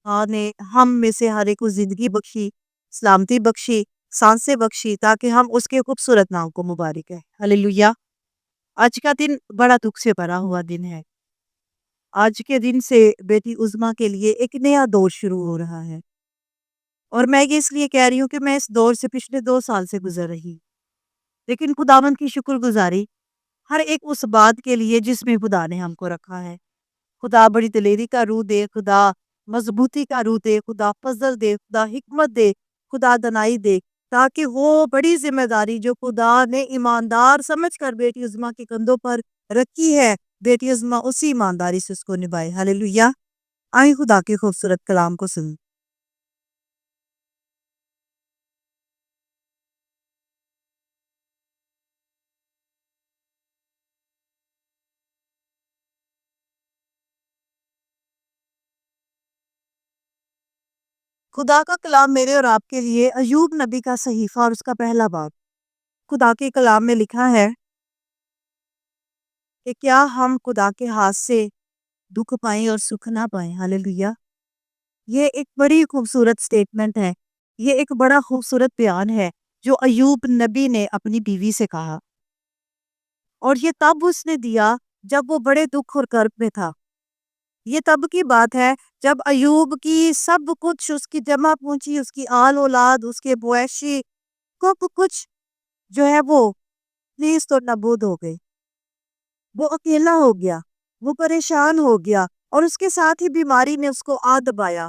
نے ہم میں سے ہر ایک کو زندگی بخشی، سلامتی بخشی، سانسیں بخشی، تاکہ ہم اس کے خوبصورت نام کو مبارک ہے۔ ہلیلویا! آج کا دن بڑا دکھ سے بھرا ہوا دن ہے۔ آج کے دن سے بیٹی عظمیٰ کے لیے ایک نیا دور شروع ہو رہا ہے، اور میں یہ اس لیے کہہ رہی ہوں کہ میں اس دور سے پچھلے 2 سال سے گزر رہی، لیکن خداوند کی شکر گزاری ہر ایک اس بات کے لیے جس میں خدا نے ہم کو رکھا ہے۔ خدا بڑی دلیری کا روح دے، خدا مضبوطی کا روح دے، خدا فضل دے، خدا حکمت دے، خدا دنائی دے، تاکہ وہ بڑی ذمہ داری جو خدا نے ایماندار سمجھ کر بیٹی عظمیٰ کے کندھوں پر رکھی ہے، بیٹی عظمیٰ اسی ایمانداری سے اس کو نبھائے۔ ہلیلویا! آئیں خدا کے خوبصورت کلام کو سنیں۔ خدا کا کلام میرے اور آپ کے لیے ایوب نبی کا صحیفہ اور اس کا پہلا باب۔ خدا کے کلام میں لکھا ہے کہ کیا ہم خدا کے ہاتھ سے دکھ پائیں اور سکھ نہ پائیں۔ ہلیلویا! یہ ایک بڑی خوبصورت سٹیٹمنٹ ہے، یہ ایک بڑا خوبصورت بیان ہے جو ایوب نبی نے اپنی بیوی سے کہا، اور یہ تب اس نے دیا جب وہ بڑے دکھ اور کرب میں تھا۔ یہ تب کی بات ہے جب ایوب کی سب کچھ، اس کی جمع پونچی، اس کی آل اولاد، اس کے مویشی، سب کچھ جو ہے وہ نیست اور نابود ہو گئی۔ وہ اکیلا ہو گیا، وہ پریشان ہو گیا، اور اس کے ساتھ ہی بیماری نے اس کو آ دبایا،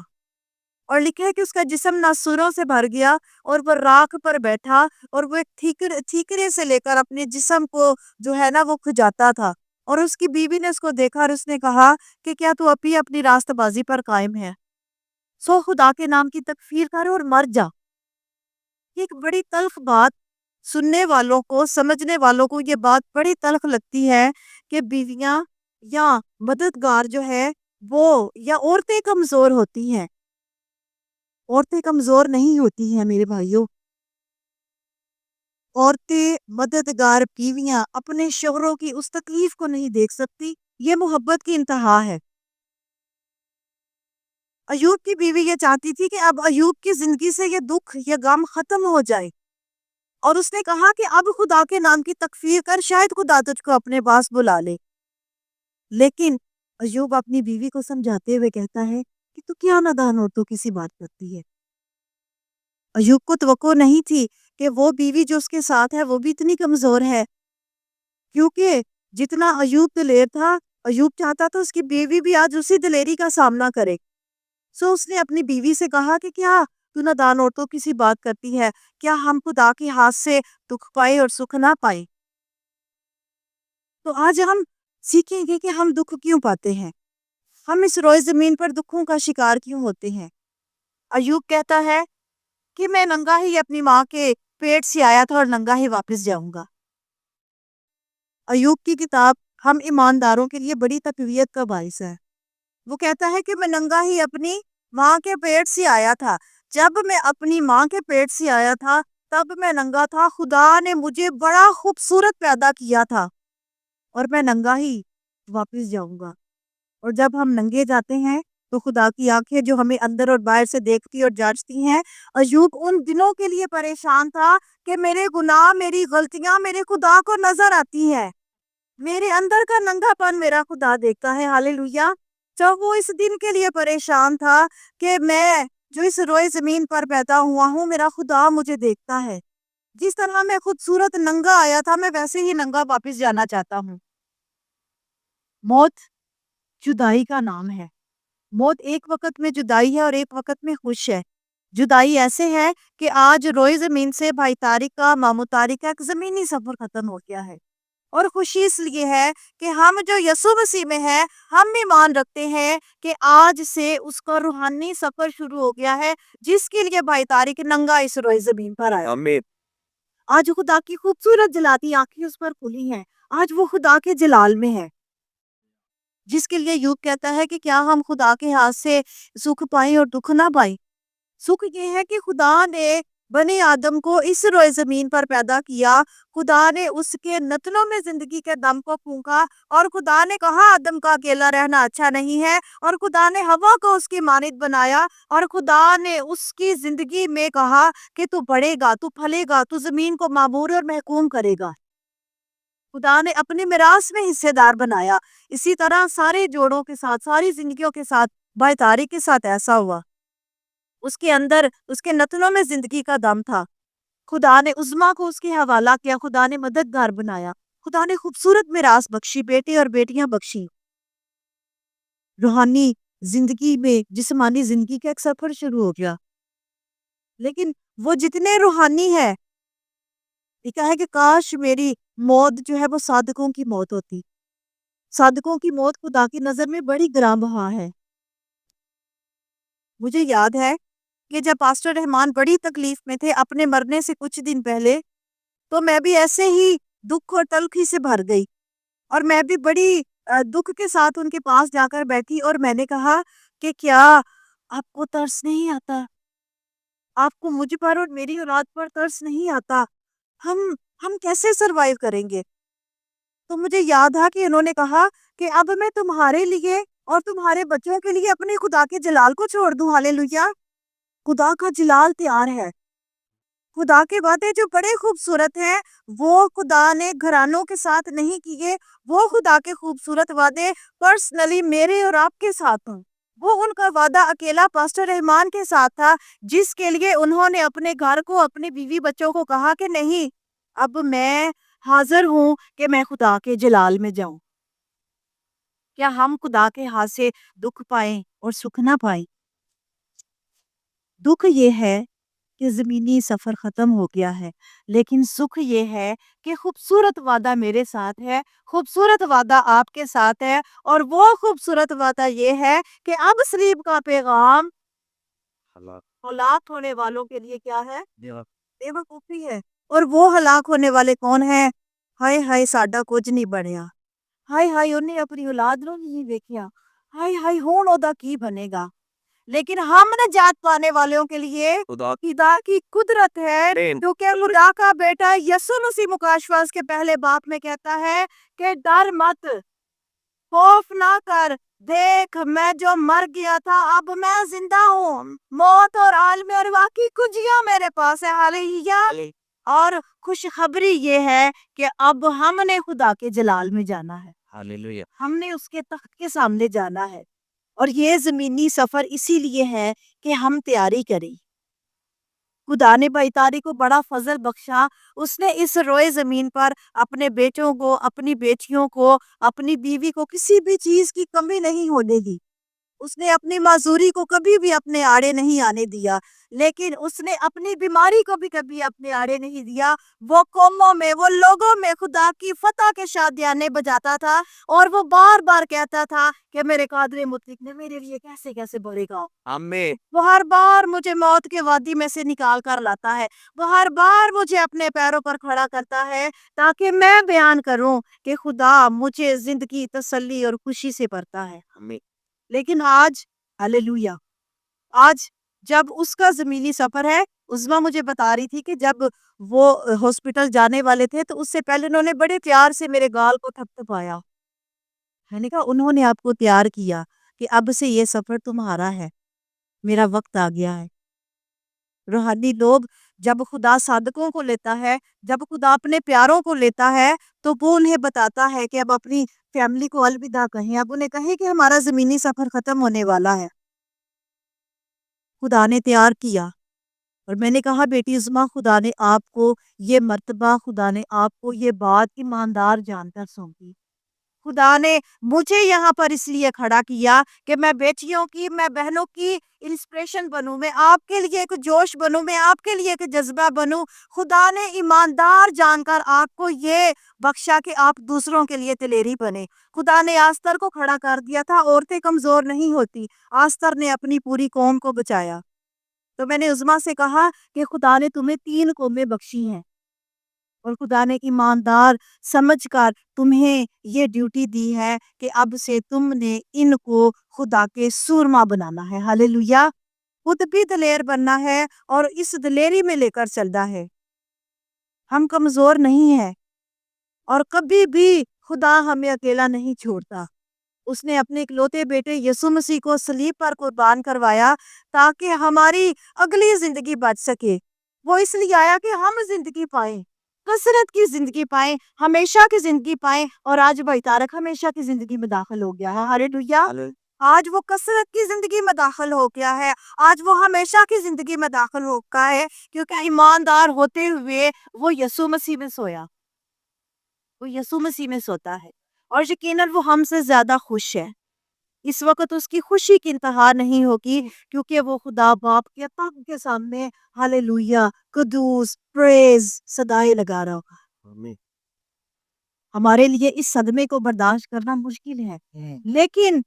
اور لکھا ہے کہ اس کا جسم ناسوروں سے بھر گیا، اور وہ راکھ پر بیٹھا، اور وہ ایک ٹھیکرے سے لے کر اپنے جسم کو جو ہے نا وہ کھجاتا تھا۔ اور اس کی بیوی نے اس کو دیکھا اور اس نے کہا کہ کیا تو ابھی اپنی راست بازی پر قائم ہے؟ سو خدا کے نام کی تکفیر کر اور مر جا۔ یہ ایک بڑی تلخ بات، سننے والوں کو، سمجھنے والوں کو یہ بات بڑی تلخ لگتی ہے کہ بیویاں یا مددگار جو ہے وہ، یا عورتیں کمزور ہوتی ہیں۔ عورتیں کمزور نہیں ہوتی ہیں میرے بھائیوں۔ عورتیں مددگار بیویاں اپنے شوہروں کی اس تکلیف کو نہیں دیکھ سکتی، یہ محبت کی انتہا ہے۔ ایوب کی بیوی یہ چاہتی تھی کہ اب ایوب کی زندگی سے یہ دکھ، یہ غم ختم ہو جائے، اور اس نے کہا کہ اب خدا کے نام کی تکفیر کر، شاید خدا تجھ کو اپنے پاس بلا لے۔ لیکن ایوب اپنی بیوی کو سمجھاتے ہوئے کہتا ہے کہ تو کیا نادان عورتوں کی سی بات کرتی ہے۔ ایوب کو توقع نہیں تھی کہ وہ بیوی جو اس کے ساتھ ہے وہ بھی اتنی کمزور ہے، کیونکہ جتنا ایوب دلیر تھا، ایوب چاہتا تھا اس کی بیوی بھی آج اسی دلیری کا سامنا کرے۔ سو اس نے اپنی بیوی سے کہا کہ کیا تو نادان عورتوں کی سی بات کرتی ہے؟ کیا ہم خدا کے ہاتھ سے دکھ پائے اور سکھ نہ پائے؟ تو آج ہم سیکھیں گے کہ ہم دکھ کیوں پاتے ہیں، ہم اس روئے زمین پر دکھوں کا شکار کیوں ہوتے ہیں۔ ایوب کہتا ہے کہ میں ننگا ہی اپنی ماں کے پیٹ سے آیا تھا اور ننگا ہی واپس جاؤں گا۔ ایوب کی کتاب ہم ایمانداروں کے لیے بڑی تقویت کا باعث ہے۔ وہ کہتا ہے کہ میں ننگا ہی اپنی ماں کے پیٹ سے آیا تھا۔ جب میں اپنی ماں کے پیٹ سے آیا تھا تب میں ننگا تھا، خدا نے مجھے بڑا خوبصورت پیدا کیا تھا، اور میں ننگا ہی واپس جاؤں گا۔ اور جب ہم ننگے جاتے ہیں تو خدا کی آنکھیں جو ہمیں اندر اور باہر سے دیکھتی اور جانچتی ہیں، ایوب ان دنوں کے لیے پریشان تھا کہ میرے گناہ، میری غلطیاں میرے خدا کو نظر آتی ہیں، میرے اندر کا ننگا پن میرا خدا دیکھتا ہے۔ ہالےلویا! جب وہ اس دن کے لیے پریشان تھا کہ میں جو اس روئے زمین پر پیدا ہوا ہوں، میرا خدا مجھے دیکھتا ہے، جس طرح میں خوبصورت ننگا آیا تھا میں ویسے ہی ننگا واپس جانا چاہتا ہوں۔ موت جدائی کا نام ہے۔ موت ایک وقت میں جدائی ہے اور ایک وقت میں خوش ہے۔ جدائی ایسے ہے کہ آج روئے زمین سے بھائی طارق کا، مامو طارق کا ایک زمینی سفر ختم ہو گیا ہے، اور خوشی اس لیے ہے کہ ہم جو یسوع مسیح میں ہیں، ہم ایمان رکھتے ہیں کہ آج سے اس کا روحانی سفر شروع ہو گیا ہے، جس کے لیے بھائی طارق ننگا اس روئے زمین پر آیا۔ آمین۔ آج خدا کی خوبصورت جلاتی آنکھیں اس پر کھلی ہیں، آج وہ خدا کے جلال میں ہے، جس کے لیے یوب کہتا ہے کہ کیا ہم خدا کے ہاتھ سے سکھ پائیں اور دکھ نہ پائیں۔ سکھ یہ ہے کہ خدا نے بنی آدم کو اس روئے زمین پر پیدا کیا، خدا نے اس کے نتنوں میں زندگی کے دم کو پھونکا، اور خدا نے کہا آدم کا اکیلا رہنا اچھا نہیں ہے، اور خدا نے ہوا کو اس کی مانند بنایا، اور خدا نے اس کی زندگی میں کہا کہ تو بڑھے گا، تو پھلے گا، تو زمین کو معمور اور محکوم کرے گا۔ خدا نے اپنے میراث میں حصے دار بنایا۔ اسی طرح سارے جوڑوں کے ساتھ، ساری زندگیوں کے ساتھ، بائے تاریخ کے ساتھ ایسا ہوا۔ اس کے اندر، اس کے نتنوں میں زندگی کا دم تھا۔ خدا نے عظما کو اس کے حوالہ کیا، خدا نے مددگار بنایا، خدا نے خوبصورت میراث بخشی، بیٹے اور بیٹیاں بخشی۔ روحانی زندگی میں جسمانی زندگی کا ایک سفر شروع ہو گیا، لیکن وہ جتنے روحانی ہے، یہ کہا ہے کہ کاش میری موت جو ہے وہ صادقوں کی موت ہوتی۔ صادقوں کی موت خدا کی نظر میں بڑی گراں بہا ہے۔ مجھے یاد ہے کہ جب پاسٹر رحمان بڑی تکلیف میں تھے اپنے مرنے سے کچھ دن پہلے، تو میں بھی ایسے ہی دکھ اور تلخی سے بھر گئی، اور میں بھی بڑی دکھ کے ساتھ ان کے پاس جا کر بیٹھی، اور میں نے کہا کہ کیا آپ کو ترس نہیں آتا؟ آپ کو مجھ پر اور میری اولاد پر ترس نہیں آتا؟ ہم ہم کیسے سروائیو کریں گے؟ تو مجھے یاد تھا کہ انہوں نے کہا کہ اب میں تمہارے لیے اور تمہارے بچوں کے لیے اپنے خدا کے جلال کو چھوڑ دوں۔ ہالےلویا! خدا کا جلال تیار ہے۔ خدا کے وعدے جو بڑے خوبصورت ہیں، وہ خدا نے گھرانوں کے ساتھ نہیں کیے، وہ خدا کے خوبصورت وعدے پرسنلی میرے اور آپ کے ساتھ ہیں۔ وہ ان کا وعدہ اکیلا پاسٹر رحمان کے ساتھ تھا، جس کے لیے انہوں نے اپنے گھر کو، اپنے بیوی بچوں کو کہا کہ نہیں، اب میں حاضر ہوں کہ میں خدا کے جلال میں جاؤں۔ کیا ہم خدا کے ہاتھ سے دکھ پائیں اور سکھ نہ پائیں؟ دکھ یہ ہے کہ زمینی سفر ختم ہو گیا ہے، لیکن سکھ یہ ہے کہ خوبصورت وعدہ میرے ساتھ ہے، خوبصورت وعدہ آپ کے ساتھ ہے، اور وہ خوبصورت وعدہ یہ ہے کہ اب صلیب کا پیغام ہلاک ہونے والوں کے لیے کیا ہے؟ بے وقوفی ہے۔ اور وہ ہلاک ہونے والے کون ہیں؟ ہائے ہائے ساڈا کچھ نہیں بنیا، ہائے ہائے انہیں اپنی اولاد نو نہیں دیکھیا، ہائے ہائے ہون اودا کی بنے گا۔ لیکن ہم نجات پانے والوں کے لیے خدا کی قدرت ہے، کیونکہ خدا کا بیٹا یسوع مسیح مکاشفہ کے پہلے باب میں کہتا ہے کہ ڈر مت، خوف نہ کر، دیکھ میں جو مر گیا تھا اب میں زندہ ہوں، موت اور عالم اور واقعی کجیاں میرے پاس ہے۔ ہالےلویا! اور خوشخبری یہ ہے کہ اب ہم نے خدا کے جلال میں جانا ہے، ہم نے اس کے تخت کے سامنے جانا ہے، اور یہ زمینی سفر اسی لیے ہے کہ ہم تیاری کریں۔ خدا نے بھائی تاری کو بڑا فضل بخشا، اس نے اس روئے زمین پر اپنے بیٹوں کو، اپنی بیٹیوں کو، اپنی بیوی کو کسی بھی چیز کی کمی نہیں ہونے دی۔ اس نے اپنی معذوری کو کبھی بھی اپنے آڑے نہیں آنے دیا، لیکن اس نے اپنی بیماری کو بھی کبھی اپنے آڑے نہیں دیا۔ وہ قوموں میں، وہ لوگوں میں خدا کی فتح کے شادیانے بجاتا تھا، اور وہ بار بار کہتا تھا کہ میرے قادر مطلق نے میرے لیے کیسے کیسے بڑے گا۔ وہ ہر بار مجھے موت کے وادی میں سے نکال کر لاتا ہے، وہ ہر بار مجھے اپنے پیروں پر کھڑا کرتا ہے، تاکہ میں بیان کروں کہ خدا مجھے زندگی، تسلی اور خوشی سے بھرتا ہے۔ لیکن آج، ہالےلویا، آج جب اس کا زمینی سفر ہے، عظما مجھے بتا رہی تھی کہ جب وہ ہاسپٹل جانے والے تھے تو اس سے پہلے انہوں نے بڑے پیار سے میرے گال کو تھپتھپایا۔ میں نے کہا انہوں نے آپ کو تیار کیا کہ اب سے یہ سفر تمہارا ہے، میرا وقت آ گیا ہے۔ روحانی لوگ جب خدا صادقوں کو لیتا ہے، جب خدا اپنے پیاروں کو لیتا ہے، تو وہ انہیں بتاتا ہے کہ اب اپنی فیملی کو الوداع کہیں، اب انہیں کہیں کہ ہمارا زمینی سفر ختم ہونے والا ہے۔ خدا نے تیار کیا، اور میں نے کہا بیٹی عظما، خدا نے آپ کو یہ مرتبہ، خدا نے آپ کو یہ بات ایماندار جان کر سونپی۔ خدا نے مجھے یہاں پر اس لیے کھڑا کیا کہ میں بیٹیوں کی، میں بہنوں کی انسپریشن بنوں، میں آپ کے لیے ایک جوش بنوں، میں آپ کے لیے ایک جذبہ بنوں۔ خدا نے ایماندار جان کر آپ کو یہ بخشا کہ آپ دوسروں کے لیے دلیری بنے۔ خدا نے آستر کو کھڑا کر دیا تھا، عورتیں کمزور نہیں ہوتی، آستر نے اپنی پوری قوم کو بچایا۔ تو میں نے عظما سے کہا کہ خدا نے تمہیں 3 قومیں بخشی ہیں، اور خدا نے ایماندار سمجھ کر تمہیں یہ ڈیوٹی دی ہے کہ اب سے تم نے ان کو خدا کے سورما بنانا ہے۔ ہالےلویا! خود بھی دلیر بننا ہے اور اس دلیری میں لے کر چلنا ہے۔ ہم کمزور نہیں ہیں اور کبھی بھی خدا ہمیں اکیلا نہیں چھوڑتا۔ اس نے اپنے اکلوتے بیٹے یسوع مسیح کو صلیب پر قربان کروایا تاکہ ہماری اگلی زندگی بچ سکے۔ وہ اس لیے آیا کہ ہم زندگی پائیں، کثرت کی زندگی پائیں، ہمیشہ کی زندگی پائیں، اور آج بھائی طارق ہمیشہ کی زندگی میں داخل ہو گیا ہے۔ ہاللیلویہ! آج وہ کثرت کی زندگی میں داخل ہو گیا ہے، آج وہ ہمیشہ کی زندگی میں داخل ہو گیا ہے، کیونکہ ایماندار ہوتے ہوئے وہ یسوع مسیح میں سویا، وہ یسوع مسیح میں سوتا ہے، اور یقیناً وہ ہم سے زیادہ خوش ہے۔ اس وقت اس کی خوشی کی انتہا نہیں ہوگی، کیونکہ وہ خدا باپ کے تخت کے سامنے ہاللیلویہ، قدوس، پریز صدائے لگا رہا ہوگا۔ ہمارے لیے اس صدمے کو برداشت کرنا مشکل ہے، لیکن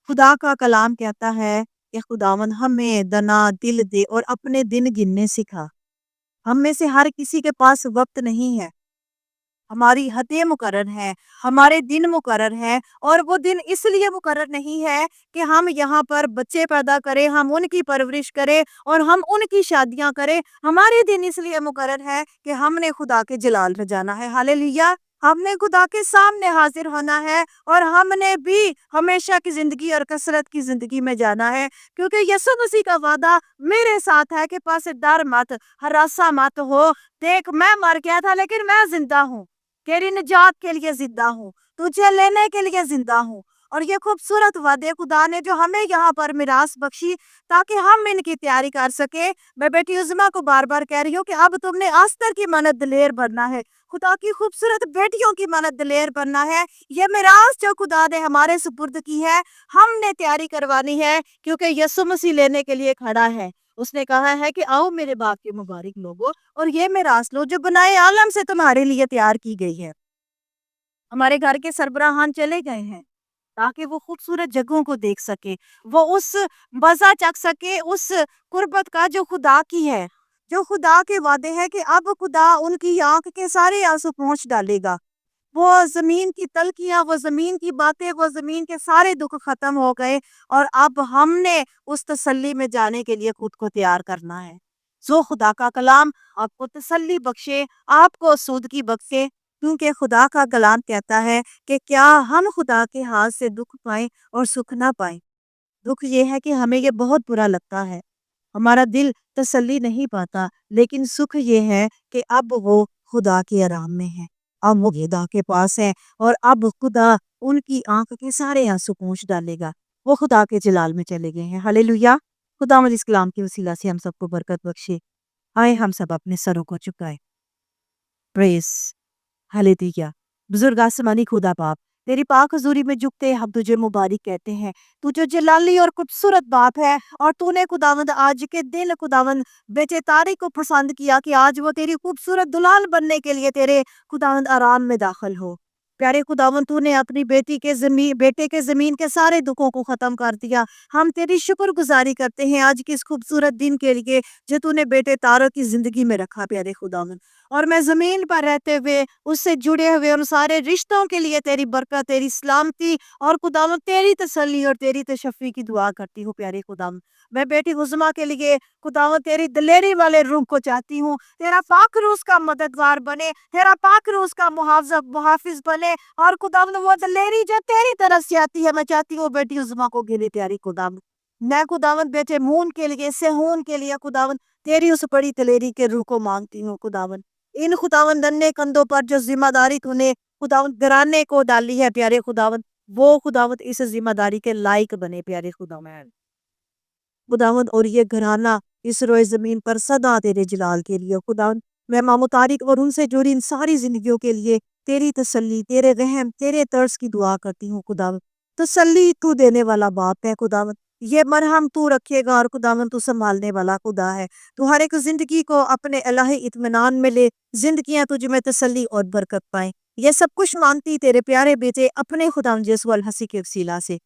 خدا کا کلام کہتا ہے کہ خداوند ہمیں دنا دل دے اور اپنے دن گننے سکھا۔ ہم میں سے ہر کسی کے پاس وقت نہیں ہے، ہماری حدیں مقرر ہیں، ہمارے دن مقرر ہیں، اور وہ دن اس لیے مقرر نہیں ہے کہ ہم یہاں پر بچے پیدا کریں، ہم ان کی پرورش کریں اور ہم ان کی شادیاں کریں۔ ہمارے دن اس لیے مقرر ہے کہ ہم نے خدا کے جلال میں جانا ہے۔ ہاللیلویہ! ہم نے خدا کے سامنے حاضر ہونا ہے، اور ہم نے بھی ہمیشہ کی زندگی اور کثرت کی زندگی میں جانا ہے، کیونکہ یسوع مسیح کا وعدہ میرے ساتھ ہے کہ پاس ڈر مت، ہراساں مت ہو، دیکھ میں مر گیا تھا لیکن میں زندہ ہوں، تیری نجات کے لیے زندہ ہوں، تجھے لینے کے لیے زندہ ہوں۔ اور یہ خوبصورت وعدے خدا نے جو ہمیں یہاں پر میراث بخشی تاکہ ہم ان کی تیاری کر سکے۔ میں بیٹی عظمیٰ کو بار بار کہہ رہی ہوں کہ اب تم نے آستر کی مانند دلیر بننا ہے، خدا کی خوبصورت بیٹیوں کی مانند دلیر بننا ہے۔ یہ میراث جو خدا نے ہمارے سپرد کی ہے، ہم نے تیاری کروانی ہے، کیونکہ یسوع مسیح لینے کے لیے کھڑا ہے۔ اس نے کہا ہے کہ آؤ میرے باپ کے مبارک لوگوں اور یہ میراث لو جو بنائے عالم سے تمہارے لیے تیار کی گئی ہے۔ ہمارے گھر کے سربراہان چلے گئے ہیں تاکہ وہ خوبصورت جگہوں کو دیکھ سکے، وہ اس مزہ چکھ سکے اس قربت کا جو خدا کی ہے، جو خدا کے وعدے ہیں کہ اب خدا ان کی آنکھ کے سارے آنسو پہنچ ڈالے گا۔ وہ زمین کی تلخیاں، وہ زمین کی باتیں، وہ زمین کے سارے دکھ ختم ہو گئے، اور اب ہم نے اس تسلی میں جانے کے لیے خود کو تیار کرنا ہے۔ سو خدا کا کلام آپ کو تسلی بخشے، آپ کو سودگی بخشے، کیونکہ خدا کا کلام کہتا ہے کہ کیا ہم خدا کے ہاتھ سے دکھ پائیں اور سکھ نہ پائیں۔ دکھ یہ ہے کہ ہمیں یہ بہت برا لگتا ہے، ہمارا دل تسلی نہیں پاتا، لیکن سکھ یہ ہے کہ اب وہ خدا کے آرام میں ہے، اب وہ خدا کے پاس ہے، اور اب خدا ان کی آنکھ کے سارے آنسو پوچھ ڈالے گا، وہ خدا کے جلال میں چلے گئے ہیں۔ ہاللیلویہ! خدا مجھ اس کلام کے وسیلہ سے ہم سب کو برکت بخشے۔ آئے ہم سب اپنے سروں کو چکائے۔ پریز ہاللیلویہ! بزرگ آسمانی خدا باپ، تیری پاک حضوری میں جھکتے ہم تجھے مبارک کہتے ہیں۔ تو جو جلالی اور خوبصورت باپ ہے، اور تو نے خداوند آج کے دن خداوند بیٹے طارق کو پسند کیا کہ آج وہ تیری خوبصورت دلہن بننے کے لیے تیرے خداوند آرام میں داخل ہو۔ پیارے خداوند، تو نے اپنی بیٹے کے زمین کے سارے دکھوں کو ختم کر دیا۔ ہم تیری شکر گزاری کرتے ہیں آج کے اس خوبصورت دن کے لیے جو تو نے بیٹے طارق کی زندگی میں رکھا پیارے خداوند۔ اور میں زمین پر رہتے ہوئے اس سے جڑے ہوئے ان سارے رشتوں کے لیے تیری برکت، تیری سلامتی اور خداوند تیری تسلی اور تیری تشفی کی دعا کرتی ہوں پیارے خداوند۔ میں بیٹی عظمیٰ کے لیے خداوند تیری دلیری والے روح کو چاہتی ہوں، تیرا پاک روح کا مددگار بنے، تیرا پاک روح کا محافظ بنے، اور خداوند وہ دلیری جو تیری طرف سے آتی ہے میں چاہتی ہوں بیٹی عظمیٰ کو گلے پیاری خداوند۔ میں خداوند بیٹے مون کے لیے، سہون کے لیے خداوند تیری اس بڑی دلیری کے روح کو مانگتی ہوں خداوند۔ ان خداوند ننے کندھوں پر جو ذمہ داری تو نے خداوند گھرانے کو ڈالی ہے پیارے خداوند، وہ خداوند اس ذمہ داری کے لائق بنے پیارے خداوند، اور یہ گھرانہ اس روئے زمین پر سدا تیرے جلال کے لیے خداوند۔ میں مامو طارق اور ان سے جڑی ان ساری زندگیوں کے لیے تیری تسلی، تیرے رحم، تیرے طرز کی دعا کرتی ہوں خداوند۔ تسلی تو دینے والا باپ ہے خداوند، یہ مرہم تو رکھے گا، اور خداوند تو سنبھالنے والا خدا ہے۔ تو ہر ایک زندگی کو اپنے الہی اطمینان میں لے، زندگیاں تجھ میں تسلی اور برکت پائیں۔ یہ سب کچھ مانگتی تیرے پیارے بیٹے اپنے خداوند یسوع المسیح کے وسیلہ سے۔